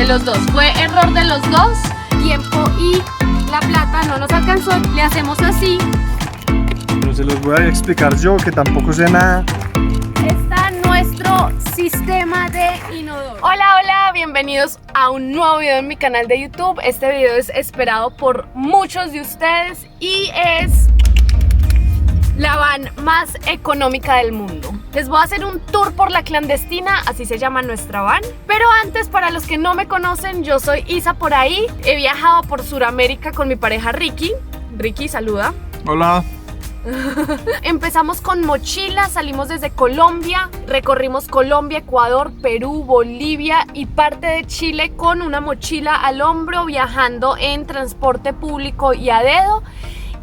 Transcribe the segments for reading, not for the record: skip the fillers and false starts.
los dos. Fue error de los dos. Tiempo y la plata no nos alcanzó. Le hacemos así. No se los voy a explicar yo, que tampoco sé nada. Está nuestro sistema de inodoro. Hola, hola, bienvenidos a un nuevo video en mi canal de YouTube. Este video es esperado por muchos de ustedes y es la van más económica del mundo. Les voy a hacer un tour por la clandestina, así se llama nuestra van. Pero antes, para los que no me conocen, yo soy Isa por ahí. He viajado por Sudamérica con mi pareja Ricky. Ricky, saluda. Hola. Empezamos con mochila, salimos desde Colombia, recorrimos Colombia, Ecuador, Perú, Bolivia y parte de Chile con una mochila al hombro, viajando en transporte público y a dedo.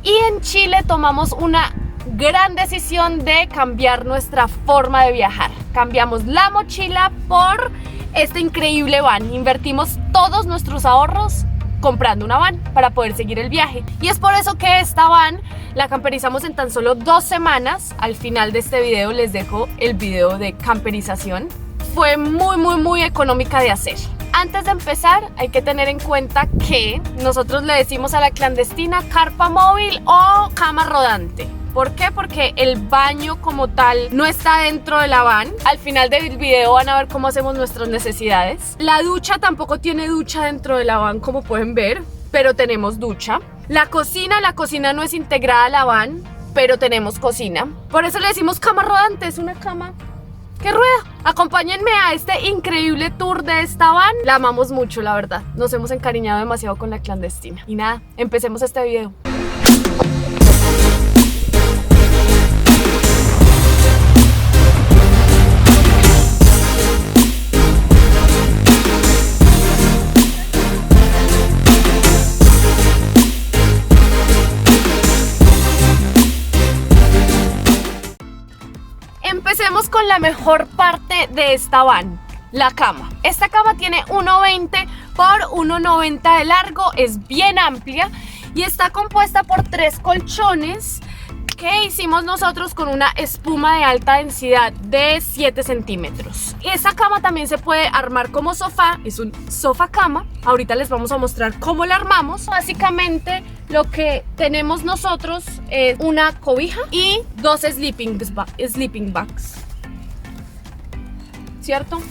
Y en Chile tomamos una gran decisión de cambiar nuestra forma de viajar. Cambiamos la mochila por este increíble van. Invertimos todos nuestros ahorros comprando una van para poder seguir el viaje. Y es por eso que esta van la camperizamos en tan solo 2 semanas. Al final de este video les dejo el video de camperización. Fue muy económica de hacer. Antes de empezar, hay que tener en cuenta que nosotros le decimos a la clandestina carpa móvil o cama rodante. ¿Por qué? Porque el baño como tal no está dentro de la van. Al final del video van a ver cómo hacemos nuestras necesidades. La ducha tampoco tiene ducha dentro de la van, como pueden ver, pero tenemos ducha. La cocina no es integrada a la van, pero tenemos cocina. Por eso le decimos cama rodante, es una cama que rueda. Acompáñenme a este increíble tour de esta van. La amamos mucho, la verdad. Nos hemos encariñado demasiado con la clandestina. Y nada, empecemos este video. Empecemos con la mejor parte de esta van, la cama. Esta cama tiene 1,20 por 1,90 de largo, es bien amplia y está compuesta por 3 colchones que hicimos nosotros con una espuma de alta densidad de 7 centímetros. Y esta cama también se puede armar como sofá, es un sofá cama. Ahorita les vamos a mostrar cómo la armamos. Básicamente lo que tenemos nosotros es una cobija y 2 sleeping bags, ¿cierto?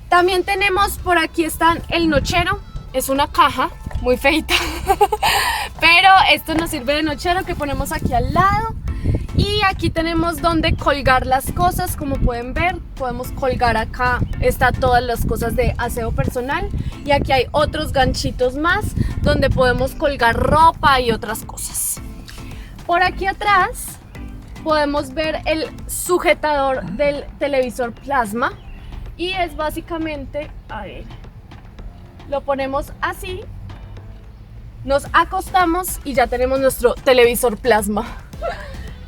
También tenemos por aquí están el nochero, es una caja muy feita, pero esto nos sirve de nochero que ponemos aquí al lado. Y aquí tenemos donde colgar las cosas, como pueden ver, podemos colgar acá, está todas las cosas de aseo personal. Y aquí hay otros ganchitos más donde podemos colgar ropa y otras cosas. Por aquí atrás podemos ver el sujetador del televisor plasma. Y es básicamente, a ver, lo ponemos así, nos acostamos y ya tenemos nuestro televisor plasma.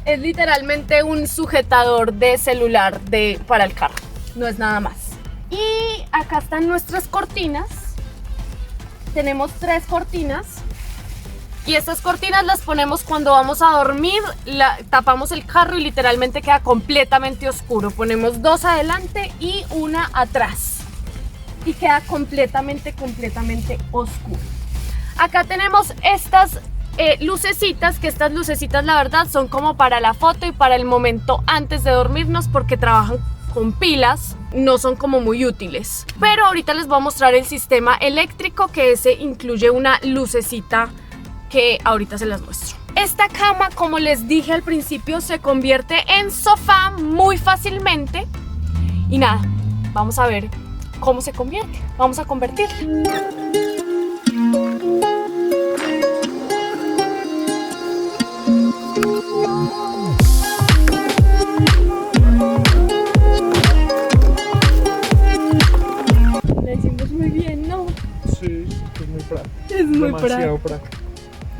Es literalmente un sujetador de celular para el carro, no es nada más. Y acá están nuestras cortinas. Tenemos 3 cortinas. Y estas cortinas las ponemos cuando vamos a dormir, tapamos el carro y literalmente queda completamente oscuro. Ponemos 2 adelante y una atrás. Y queda completamente oscuro. Acá tenemos estas lucecitas, que estas lucecitas la verdad son como para la foto y para el momento antes de dormirnos, porque trabajan con pilas, no son como muy útiles. Pero ahorita les voy a mostrar el sistema eléctrico, que ese incluye una lucecita que ahorita se las muestro. Esta cama, como les dije al principio, se convierte en sofá muy fácilmente. Y nada, vamos a ver cómo se convierte. Vamos a convertirla. Lo hicimos muy bien, ¿no? Sí, es muy práctico. Es muy demasiado práctico.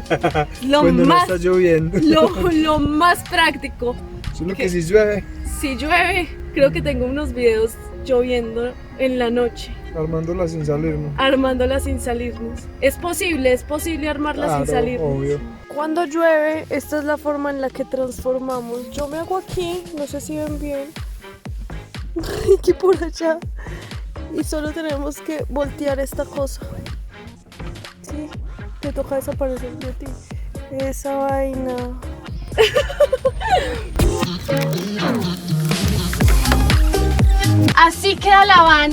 Cuando no está lloviendo. Lo más práctico. Solo que si llueve. Si llueve, creo que tengo unos videos lloviendo en la noche. Armándola sin salirnos. Armándola sin salirnos. Es posible armarla Claro, sin salirnos. obvio. Cuando llueve, esta es la forma en la que transformamos. Yo me hago aquí, no sé si ven bien. Aquí por allá. Y solo tenemos que voltear esta cosa. Sí, te toca desaparecer de ti. Esa vaina. Así queda la van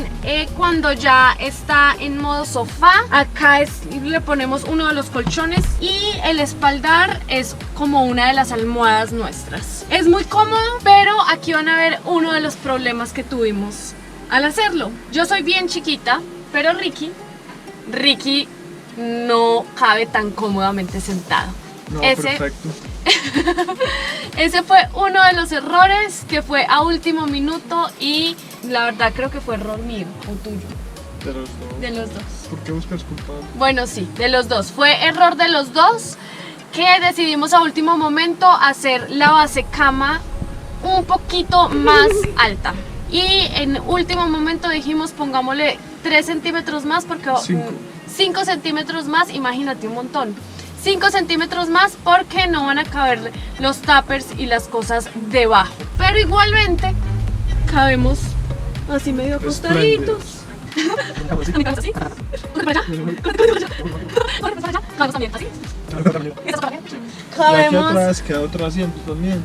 cuando ya está en modo sofá. Acá le ponemos uno de los colchones y el espaldar es como una de las almohadas nuestras. Es muy cómodo, pero aquí van a ver uno de los problemas que tuvimos al hacerlo. Yo soy bien chiquita, pero Ricky no cabe tan cómodamente sentado. No, perfecto. Ese fue uno de los errores que fue a último minuto y la verdad creo que fue error mío o tuyo. De los dos. De los dos. ¿Por qué buscas culpable? Bueno, sí, de los dos. Fue error de los dos que decidimos a último momento hacer la base cama un poquito más alta. Y en último momento dijimos pongámosle 3 centímetros más porque 5 centímetros más, imagínate un montón. 5 centímetros más porque no van a caber los tuppers y las cosas debajo. Pero igualmente cabemos así medio acostaditos. Así. Y aquí atrás queda otro asiento también,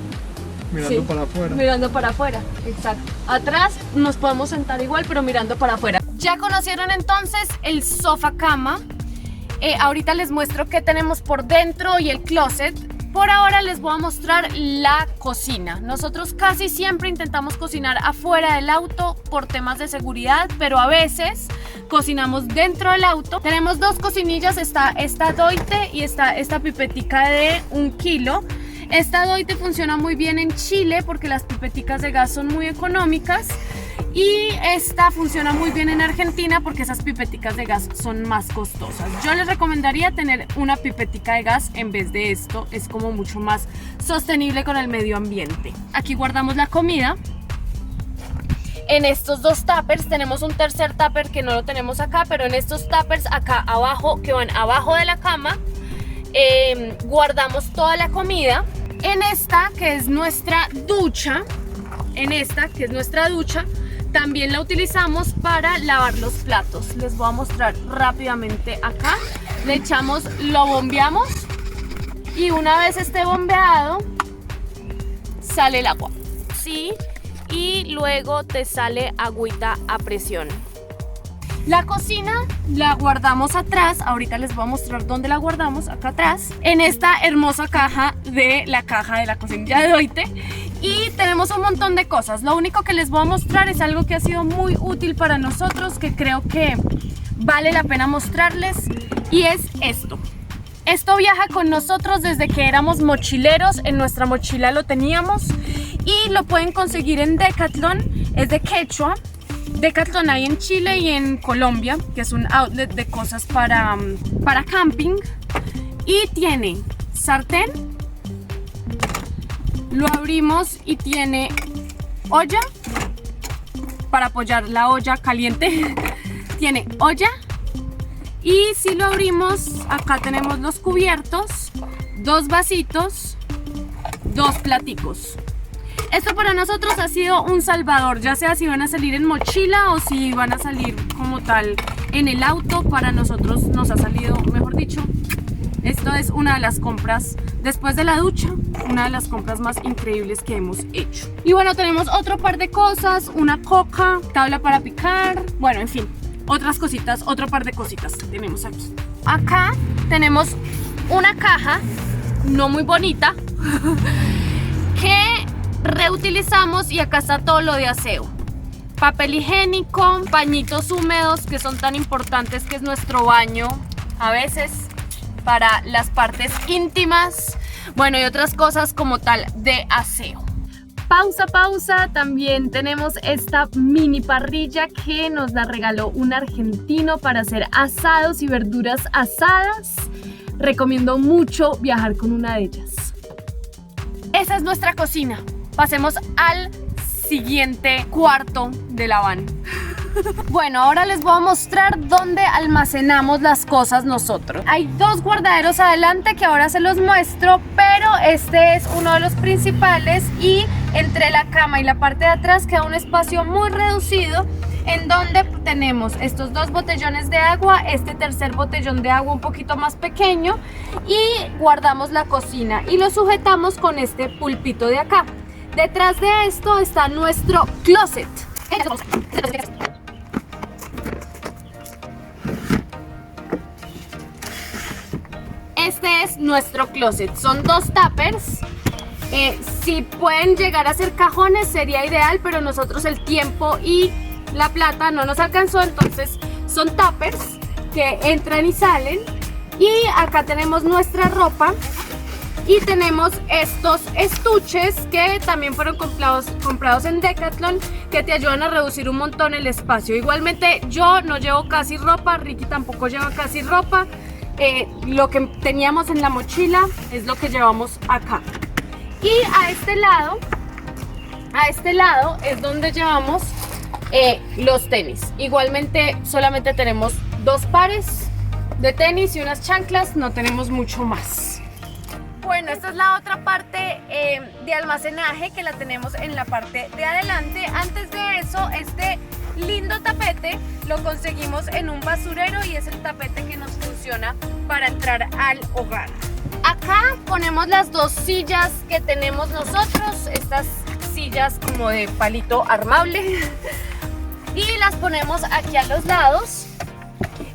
mirando para afuera. Mirando para afuera, exacto. Atrás nos podemos sentar igual, pero mirando para afuera. Ya conocieron entonces el sofá cama. Ahorita les muestro qué tenemos por dentro y el closet. Por ahora les voy a mostrar la cocina. Nosotros casi siempre intentamos cocinar afuera del auto por temas de seguridad, pero a veces cocinamos dentro del auto. Tenemos dos cocinillas, está esta Doite y está esta pipetica de 1 kilo. Esta Doite funciona muy bien en Chile porque las pipeticas de gas son muy económicas. Y esta funciona muy bien en Argentina porque esas pipeticas de gas son más costosas. Yo les recomendaría tener una pipetica de gas en vez de esto. Es como mucho más sostenible con el medio ambiente. Aquí guardamos la comida. En estos dos tuppers tenemos un tercer tupper que no lo tenemos acá, pero en estos tuppers acá abajo, que van abajo de la cama, guardamos toda la comida. En esta que es nuestra ducha, también la utilizamos para lavar los platos. Les voy a mostrar rápidamente acá. Le echamos, lo bombeamos y una vez esté bombeado sale el agua, ¿sí? Y luego te sale agüita a presión. La cocina la guardamos atrás. Ahorita les voy a mostrar dónde la guardamos, acá atrás, en esta hermosa caja de la cocinilla de Doite. Y tenemos un montón de cosas. Lo único que les voy a mostrar es algo que ha sido muy útil para nosotros, que creo que vale la pena mostrarles, y es esto. Esto viaja con nosotros desde que éramos mochileros. En nuestra mochila lo teníamos y lo pueden conseguir en Decathlon. Es de Quechua. Decathlon hay en Chile y en Colombia, que es un outlet de cosas para camping. Y tiene sartén. Lo abrimos y tiene olla para apoyar la olla caliente. Tiene olla. Y si lo abrimos, acá tenemos los cubiertos, 2 vasitos, 2 platicos. Esto para nosotros ha sido un salvador, ya sea si van a salir en mochila o si van a salir como tal en el auto. Para nosotros nos ha salido, mejor dicho, esto es una de las compras, después de la ducha, una de las compras más increíbles que hemos hecho. Y bueno, tenemos otro par de cosas, una coca, tabla para picar, bueno, en fin, otras cositas, otro par de cositas tenemos aquí. Acá tenemos una caja, no muy bonita, que reutilizamos, y acá está todo lo de aseo. Papel higiénico, pañitos húmedos que son tan importantes, que es nuestro baño a veces, para las partes íntimas, bueno, y otras cosas como tal de aseo. Pausa, también tenemos esta mini parrilla que nos la regaló un argentino para hacer asados y verduras asadas. Recomiendo mucho viajar con una de ellas. Esa es nuestra cocina. Pasemos al siguiente cuarto de la van. Bueno, ahora les voy a mostrar dónde almacenamos las cosas nosotros. Hay 2 guardaderos adelante que ahora se los muestro, pero este es uno de los principales, y entre la cama y la parte de atrás queda un espacio muy reducido en donde tenemos estos 2 botellones de agua, este tercer botellón de agua un poquito más pequeño y guardamos la cocina y lo sujetamos con este pulpito de acá. Detrás de esto está nuestro closet. Este es nuestro closet, son 2 tuppers. Si pueden llegar a ser cajones sería ideal, pero nosotros el tiempo y la plata no nos alcanzó, entonces son tuppers que entran y salen. Y acá tenemos nuestra ropa y tenemos estos estuches que también fueron comprados en Decathlon, que te ayudan a reducir un montón el espacio. Igualmente yo no llevo casi ropa, Ricky tampoco lleva casi ropa. Lo que teníamos en la mochila es lo que llevamos acá. Y a este lado es donde llevamos los tenis. Igualmente solamente tenemos 2 pares de tenis y unas chanclas, no tenemos mucho más. Bueno, esta es la otra parte de almacenaje que la tenemos en la parte de adelante. Antes de eso, este lindo tapete lo conseguimos en un basurero y es el tapete que nos funciona para entrar al hogar. Acá ponemos las 2 sillas que tenemos nosotros, estas sillas como de palito armable, y las ponemos aquí a los lados.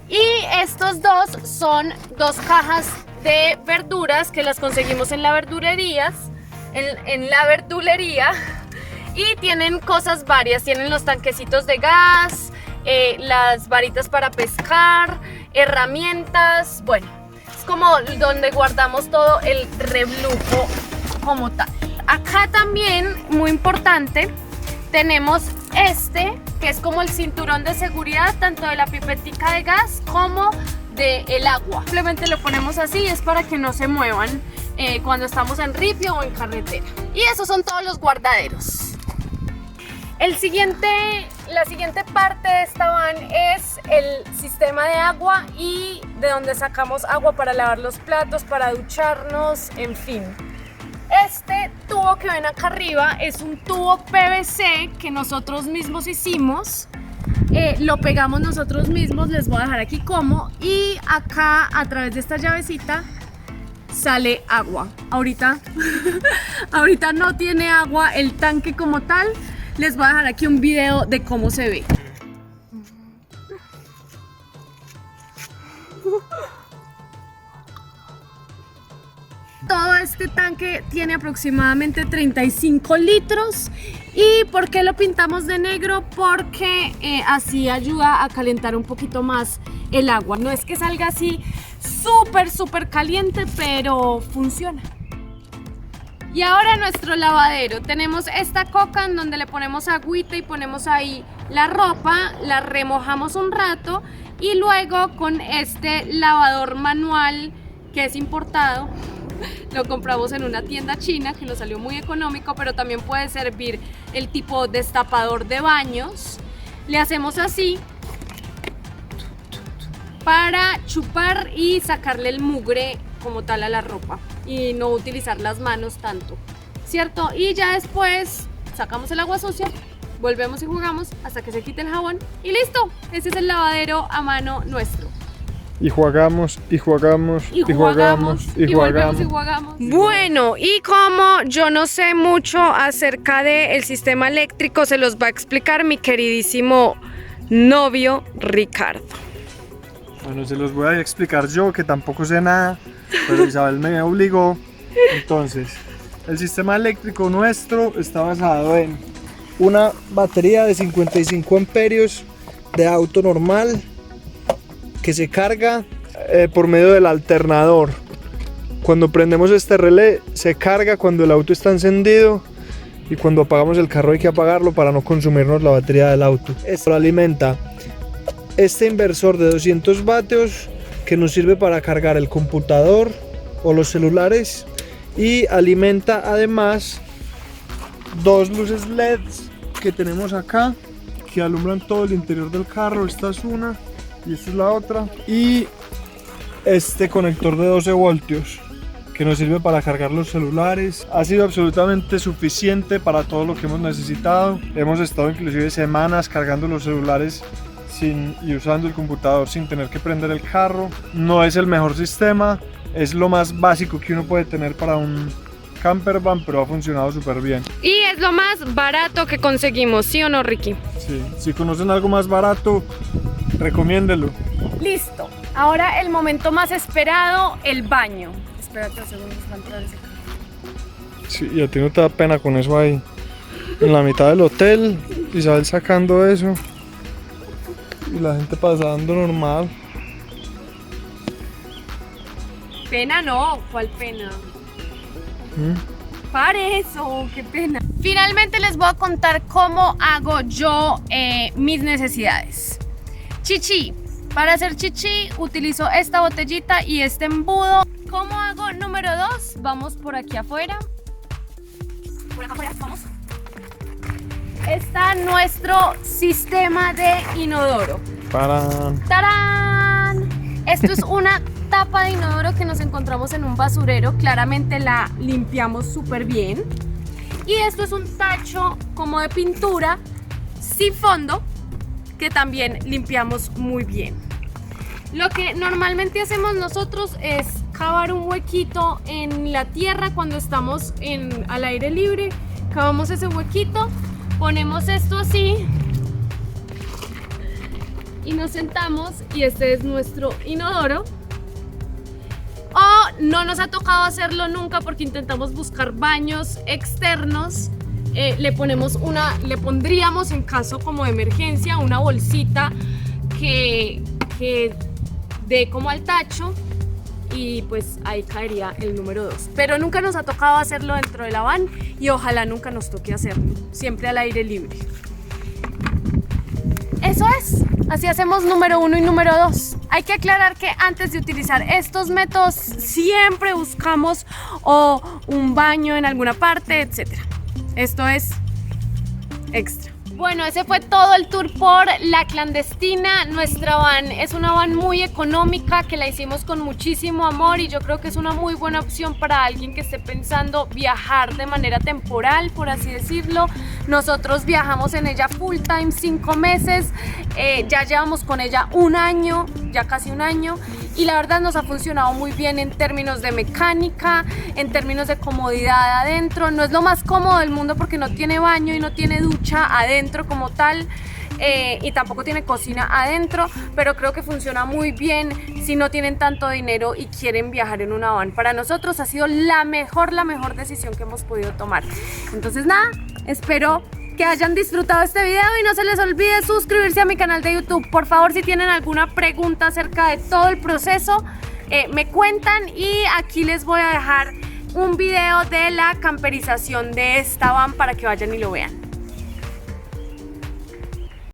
Y estos 2 son 2 cajas de verduras que las conseguimos en la verdulería, y tienen cosas varias, tienen los tanquecitos de gas, las varitas para pescar, herramientas, bueno, es como donde guardamos todo el reblujo como tal. Acá también, muy importante, tenemos este, que es como el cinturón de seguridad, tanto de la pipetica de gas como del agua. Simplemente lo ponemos así, es para que no se muevan cuando estamos en ripio o en carretera. Y esos son todos los guardaderos. La siguiente parte de esta van es el sistema de agua y de donde sacamos agua para lavar los platos, para ducharnos, en fin. Este tubo que ven acá arriba es un tubo PVC que nosotros mismos hicimos. Lo pegamos nosotros mismos, les voy a dejar aquí cómo, y acá a través de esta llavecita sale agua. Ahorita no tiene agua el tanque como tal. Les voy a dejar aquí un video de cómo se ve. Todo este tanque tiene aproximadamente 35 litros. ¿Y por qué lo pintamos de negro? Porque así ayuda a calentar un poquito más el agua. No es que salga así súper caliente, pero funciona. Y ahora nuestro lavadero. Tenemos esta coca en donde le ponemos agüita y ponemos ahí la ropa, la remojamos un rato y luego con este lavador manual que es importado, lo compramos en una tienda china que nos salió muy económico, pero también puede servir el tipo destapador de baños. Le hacemos así para chupar y sacarle el mugre como tal a la ropa y no utilizar las manos tanto, ¿cierto? Y ya después sacamos el agua sucia, volvemos y jugamos hasta que se quite el jabón y listo. Ese es el lavadero a mano nuestro. Y jugamos, y jugamos, y jugamos, y volvemos y jugamos. Bueno, y como yo no sé mucho acerca del sistema eléctrico, se los va a explicar mi queridísimo novio Ricardo. Bueno, se los voy a explicar yo, que tampoco sé nada, pero Isabel me obligó. Entonces, el sistema eléctrico nuestro está basado en una batería de 55 amperios de auto normal que se carga por medio del alternador. Cuando prendemos este relé se carga cuando el auto está encendido y cuando apagamos el carro hay que apagarlo para no consumirnos la batería del auto. Esto lo alimenta este inversor de 200 vatios que nos sirve para cargar el computador o los celulares y alimenta además 2 luces LEDs que tenemos acá que alumbran todo el interior del carro. Esta es una y esta es la otra, y este conector de 12 voltios que nos sirve para cargar los celulares. Ha sido absolutamente suficiente para todo lo que hemos necesitado. Hemos estado inclusive semanas cargando los celulares y usando el computador sin tener que prender el carro. No es el mejor sistema, es lo más básico que uno puede tener para un camper van, pero ha funcionado súper bien. Y es lo más barato que conseguimos, ¿sí o no, Ricky? Sí, si conocen algo más barato, recomiéndelo. Listo. Ahora el momento más esperado, el baño. Espérate un segundo, va a entrar ese carro. Sí, y a ti no te da pena con eso ahí. En la mitad del hotel, Isabel sacando eso. Y la gente pasando normal. Pena no, ¿cuál pena? Para eso, qué pena. Finalmente les voy a contar cómo hago yo mis necesidades. Chichi. Para hacer chichi utilizo esta botellita y este embudo. ¿Cómo hago? Número 2, vamos por aquí afuera. Por acá afuera, vamos. Está nuestro sistema de inodoro. ¡Tarán! Esto es una tapa de inodoro que nos encontramos en un basurero. Claramente la limpiamos súper bien. Y esto es un tacho como de pintura sin fondo que también limpiamos muy bien. Lo que normalmente hacemos nosotros es cavar un huequito en la tierra cuando estamos al aire libre. Cavamos ese huequito, ponemos esto así y nos sentamos y este es nuestro inodoro. O no nos ha tocado hacerlo nunca porque intentamos buscar baños externos. Le pondríamos en caso como de emergencia una bolsita que dé como al tacho y pues ahí caería el número 2. Pero nunca nos ha tocado hacerlo dentro de la van y ojalá nunca nos toque hacerlo, siempre al aire libre. Eso es, así hacemos número 1 y número 2. Hay que aclarar que antes de utilizar estos métodos siempre buscamos un baño en alguna parte, etc. Esto es extra. Bueno, ese fue todo el tour por La Clandestina. Nuestra van es una van muy económica que la hicimos con muchísimo amor y yo creo que es una muy buena opción para alguien que esté pensando viajar de manera temporal, por así decirlo. Nosotros viajamos en ella full time 5 meses, ya llevamos con ella un año, ya casi un año, y la verdad nos ha funcionado muy bien en términos de mecánica, en términos de comodidad adentro. No es lo más cómodo del mundo porque no tiene baño y no tiene ducha adentro como tal, y tampoco tiene cocina adentro, pero creo que funciona muy bien si no tienen tanto dinero y quieren viajar en una van. Para nosotros ha sido la mejor decisión que hemos podido tomar. Entonces nada, espero que hayan disfrutado este video y no se les olvide suscribirse a mi canal de YouTube. Por favor, si tienen alguna pregunta acerca de todo el proceso, me cuentan y aquí les voy a dejar un video de la camperización de esta van para que vayan y lo vean.